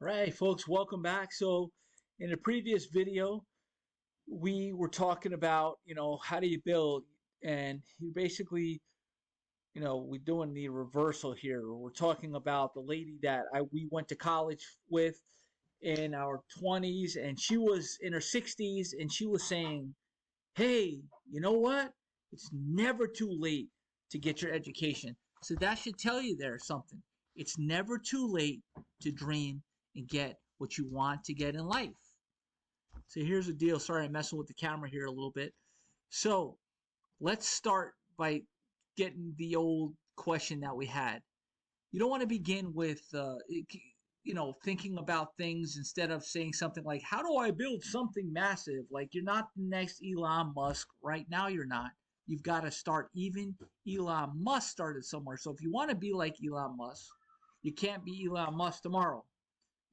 All right, folks, welcome back. So, in the previous video, we were talking about, how do you build, and you basically, we're doing the reversal here. We're talking about the lady that we went to college with in our 20s, and she was in her 60s, and she was saying, "Hey, you know what? It's never too late to get your education." So that should tell you there's something. It's never too late to dream and get what you want to get in life. So here's the deal. Sorry, I'm messing with the camera here a little bit. So let's start by getting the old question that we had. You don't want to begin with, thinking about things instead of saying something like, "How do I build something massive?" Like you're not the next Elon Musk. Right now, you're not. You've got to start. Even Elon Musk started somewhere. So if you want to be like Elon Musk, you can't be Elon Musk tomorrow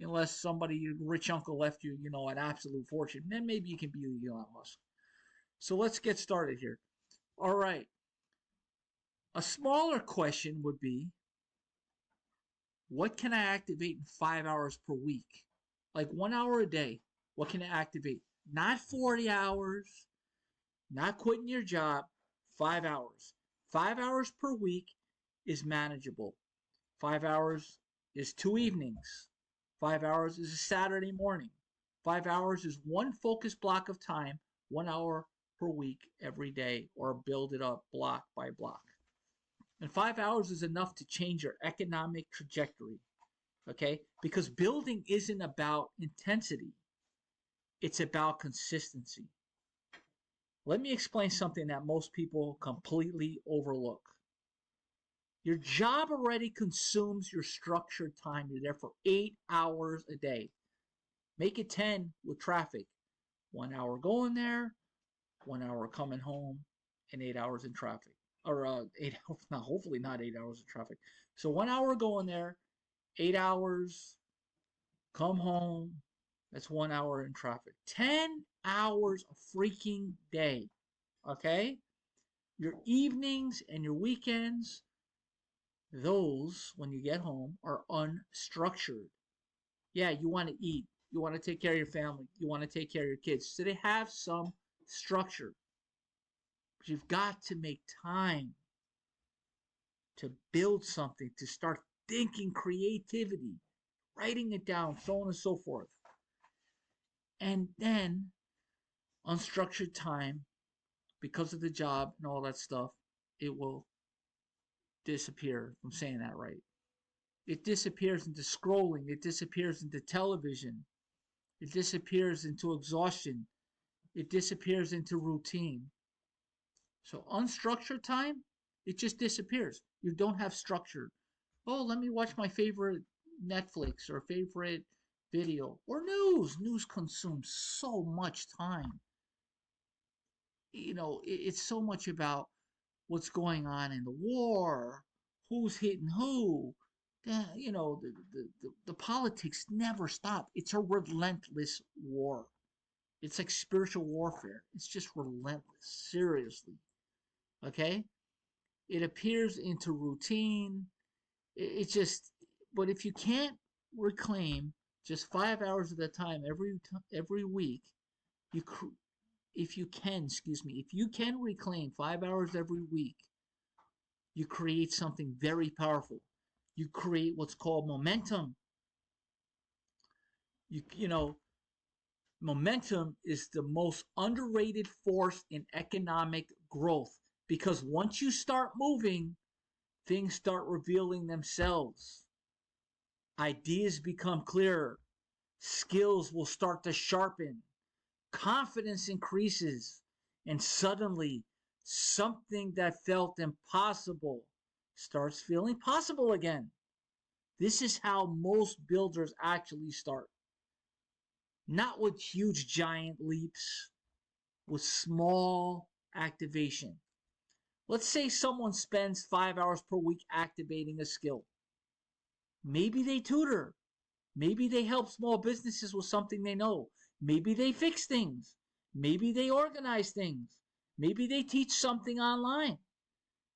unless somebody, your rich uncle, left you, an absolute fortune. Then maybe you can be Elon Musk. So let's get started here. All right. A smaller question would be, what can I activate in 5 hours per week? Like 1 hour a day. What can I activate? Not 40 hours, not quitting your job, 5 hours. 5 hours per week is manageable. 5 hours is 2 evenings. 5 hours is a Saturday morning. 5 hours is one focused block of time, 1 hour per week every day, or build it up block by block. And 5 hours is enough to change your economic trajectory. Okay? Because building isn't about intensity, it's about consistency. Let me explain something that most people completely overlook. Your job already consumes your structured time. You're there for 8 hours a day. Make it 10 with traffic. 1 hour going there, 1 hour coming home, and 8 hours in traffic. Or 8 hours, no, hopefully not 8 hours of traffic. So 1 hour going there, 8 hours, come home, that's 1 hour in traffic. 10 hours a freaking day. Okay? Your evenings and your weekends, those, when you get home, are unstructured. Yeah, you want to eat. You want to take care of your family. You want to take care of your kids. So they have some structure. But you've got to make time to build something, to start thinking creativity, writing it down, so on and so forth. And then unstructured time, because of the job and all that stuff, it will disappear. If I'm saying that right. It disappears into scrolling. It disappears into television. It disappears into exhaustion. It disappears into routine. So unstructured time, it just disappears. You don't have structure. Oh, let me watch my favorite Netflix or favorite video or news. News consumes so much time. It's so much about what's going on in the war, who's hitting who. The politics never stop. It's a relentless war. It's like spiritual warfare. It's just relentless. Seriously. Okay? It appears into routine. It's just, but if you can't reclaim just 5 hours at a time every week, you if you can, if you can reclaim 5 hours every week, you create something very powerful. You create what's called momentum. You know, momentum is the most underrated force in economic growth because once you start moving, things start revealing themselves. Ideas become clearer. Skills will start to sharpen. Confidence increases. And suddenly, something that felt impossible starts feeling possible again. This is how most builders actually start. Not with huge giant leaps, with small activation. Let's say someone spends 5 hours per week activating a skill. Maybe they tutor. Maybe they help small businesses with something they know. Maybe they fix things. Maybe they organize things. Maybe they teach something online.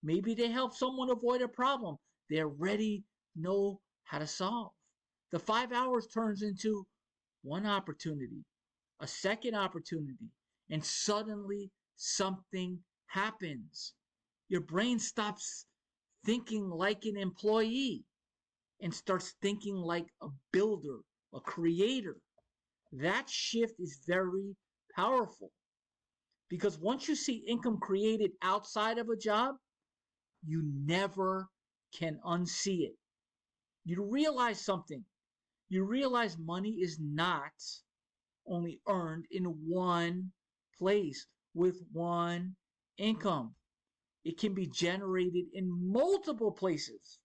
Maybe they help someone avoid a problem they already know how to solve. The 5 hours turns into one opportunity, a second opportunity, and suddenly something happens. Your brain stops thinking like an employee and starts thinking like a builder, a creator. That shift is very powerful because once you see income created outside of a job, you never can unsee it. You realize something. You realize money is not only earned in one place with one income. It can be generated in multiple places.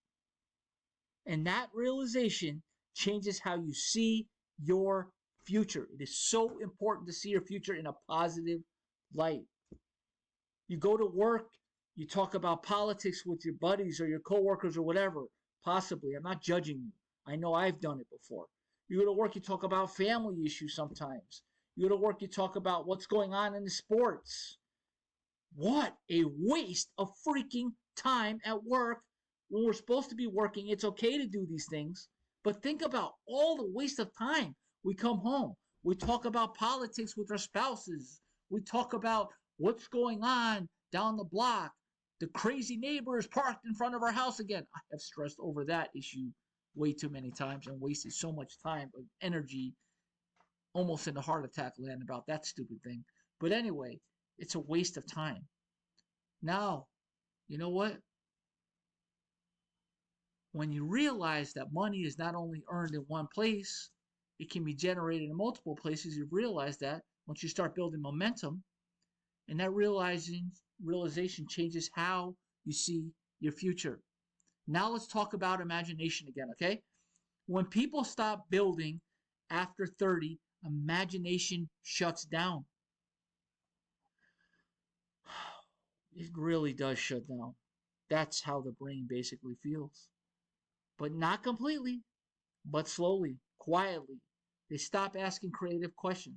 And that realization changes how you see your future. It is so important to see your future in a positive light. You go to work, you talk about politics with your buddies or your coworkers or whatever, possibly. I'm not judging you. I know I've done it before. You go to work, you talk about family issues sometimes. You go to work, you talk about what's going on in the sports. What a waste of freaking time at work when we're supposed to be working. It's okay to do these things, but think about all the waste of time. We come home, we talk about politics with our spouses, we talk about what's going on down the block. The crazy neighbor is parked in front of our house again. I have stressed over that issue way too many times and wasted so much time and energy almost in the heart attack land about that stupid thing. But anyway, it's a waste of time. Now, you know what? When you realize that money is not only earned in one place, it can be generated in multiple places. You realize that once you start building momentum, and that realization changes how you see your future. Now let's talk about imagination again, okay? When people stop building after 30, imagination shuts down. It really does shut down. That's how the brain basically feels. But not completely, but slowly, quietly. They stop asking creative questions.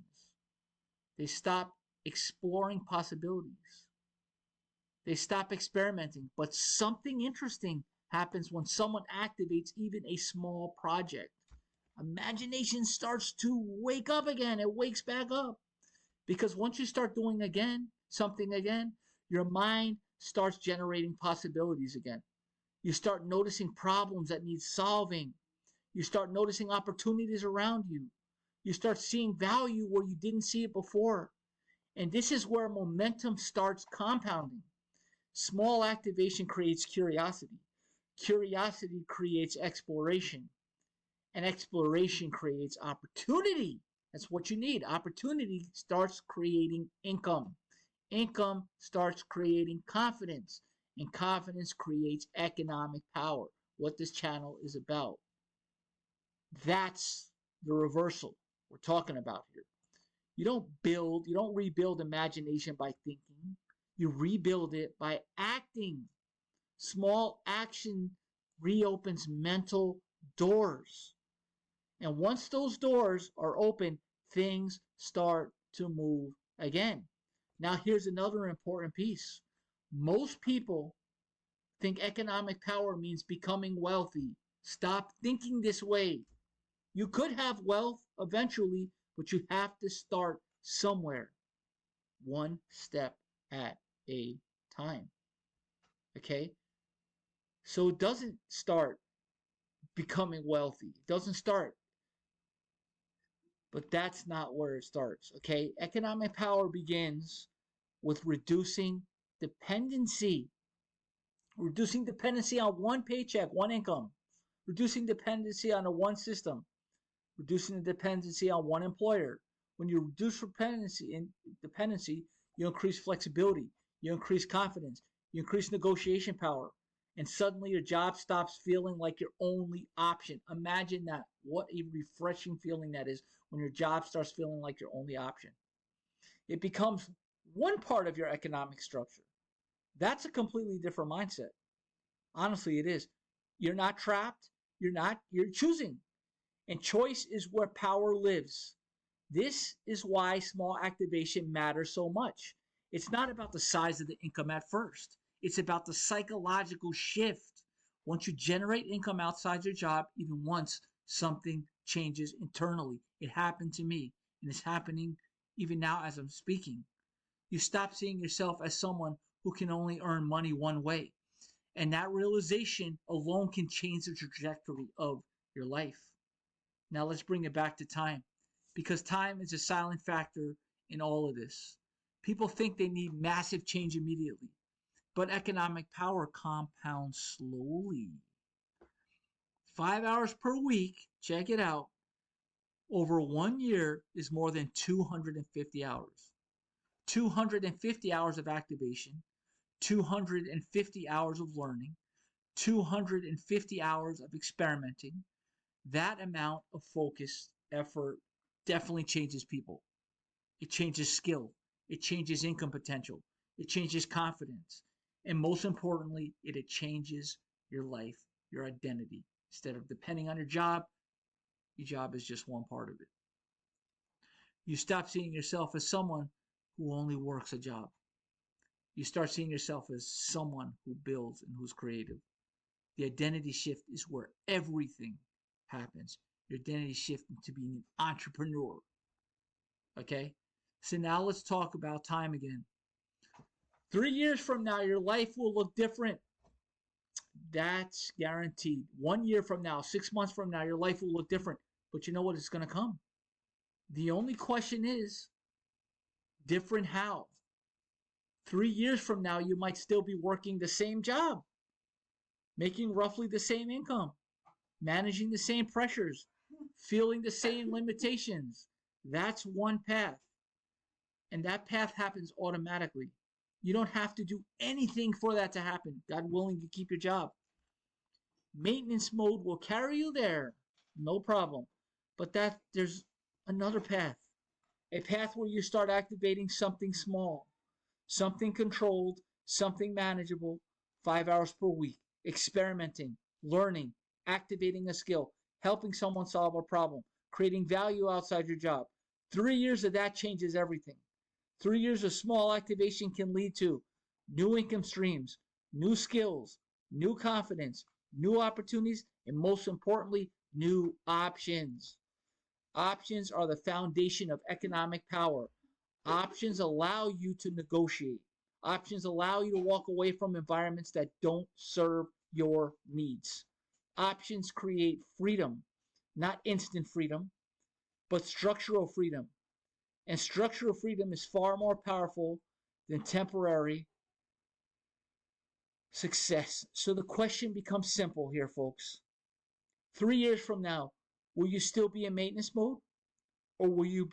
They stop exploring possibilities. They stop experimenting. But something interesting happens when someone activates even a small project. Imagination starts to wake up again. It wakes back up. Because once you start doing something again, your mind starts generating possibilities again. You start noticing problems that need solving. You start noticing opportunities around you. You start seeing value where you didn't see it before. And this is where momentum starts compounding. Small activation creates curiosity. Curiosity creates exploration. And exploration creates opportunity. That's what you need. Opportunity starts creating income. Income starts creating confidence. And confidence creates economic power. What this channel is about. That's the reversal we're talking about here. You don't rebuild imagination by thinking. You rebuild it by acting. Small action reopens mental doors. And once those doors are open, things start to move again. Now, here's another important piece. Most people think economic power means becoming wealthy. Stop thinking this way. You could have wealth eventually, but you have to start somewhere, one step at a time. Okay? So it doesn't start becoming wealthy. It doesn't start. But that's not where it starts. Okay? Economic power begins with reducing dependency. Reducing dependency on one paycheck, one income. Reducing dependency on a one system. Reducing the dependency on one employer. When you reduce dependency, you increase flexibility, you increase confidence, you increase negotiation power, and suddenly your job stops feeling like your only option. Imagine that. What a refreshing feeling that is when your job starts feeling like your only option. It becomes one part of your economic structure. That's a completely different mindset. Honestly, it is. You're not trapped. You're choosing. And choice is where power lives. This is why small activation matters so much. It's not about the size of the income at first. It's about the psychological shift. Once you generate income outside your job, even once, something changes internally. It happened to me, and it's happening even now as I'm speaking. You stop seeing yourself as someone who can only earn money one way. And that realization alone can change the trajectory of your life. Now let's bring it back to time, because time is a silent factor in all of this. People think they need massive change immediately, but economic power compounds slowly. 5 hours per week, check it out, over 1 year is more than 250 hours. 250 hours of activation, 250 hours of learning, 250 hours of experimenting. That amount of focus, effort definitely changes people. It changes skill. It changes income potential. It changes confidence. And most importantly, it changes your life, your identity. Instead of depending on your job is just one part of it. You stop seeing yourself as someone who only works a job. You start seeing yourself as someone who builds and who's creative. The identity shift is where everything happens. Your identity shift into being an entrepreneur. Okay? So now let's talk about time again. 3 years from now, your life will look different. That's guaranteed. 1 year from now, 6 months from now, your life will look different. But you know what? It's going to come. The only question is, different how? 3 years from now, you might still be working the same job, making roughly the same income, managing the same pressures, feeling the same limitations. That's one path. And that path happens automatically. You don't have to do anything for that to happen. God willing, you keep your job. Maintenance mode will carry you there. No problem. But there's another path. A path where you start activating something small, something controlled, something manageable, 5 hours per week, experimenting, learning, activating a skill, helping someone solve a problem, creating value outside your job. 3 years of that changes everything. 3 years of small activation can lead to new income streams, new skills, new confidence, new opportunities, and most importantly, new options. Options are the foundation of economic power. Options allow you to negotiate. Options allow you to walk away from environments that don't serve your needs. Options create freedom, not instant freedom, but structural freedom. And structural freedom is far more powerful than temporary success. So the question becomes simple here, folks. 3 years from now, will you still be in maintenance mode? Or will you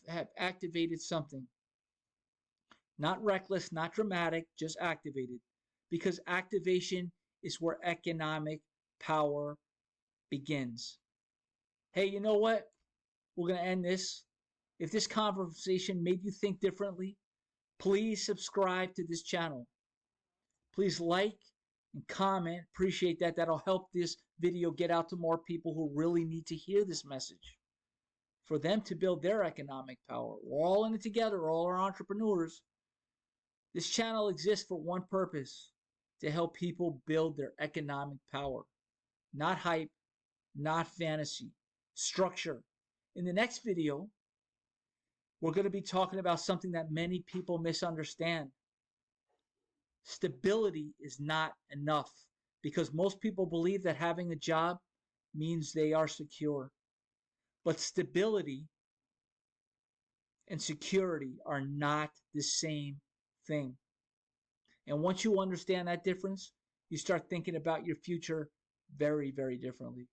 have activated something? Not reckless, not dramatic, just activated. Because activation is where economic power begins. Hey, you know what? We're going to end this. If this conversation made you think differently, please subscribe to this channel. Please like and comment. Appreciate that. That'll help this video get out to more people who really need to hear this message. For them to build their economic power. We're all in it together. All are entrepreneurs. This channel exists for one purpose. To help people build their economic power. Not hype. Not fantasy. Structure. In the next video, we're going to be talking about something that many people misunderstand. Stability is not enough because most people believe that having a job means they are secure. But stability and security are not the same thing. And once you understand that difference, you start thinking about your future very, very differently.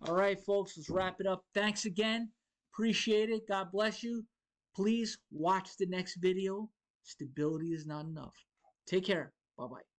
All right, folks, let's wrap it up. Thanks again. Appreciate it. God bless you. Please watch the next video. Stability is not enough. Take care. Bye-bye.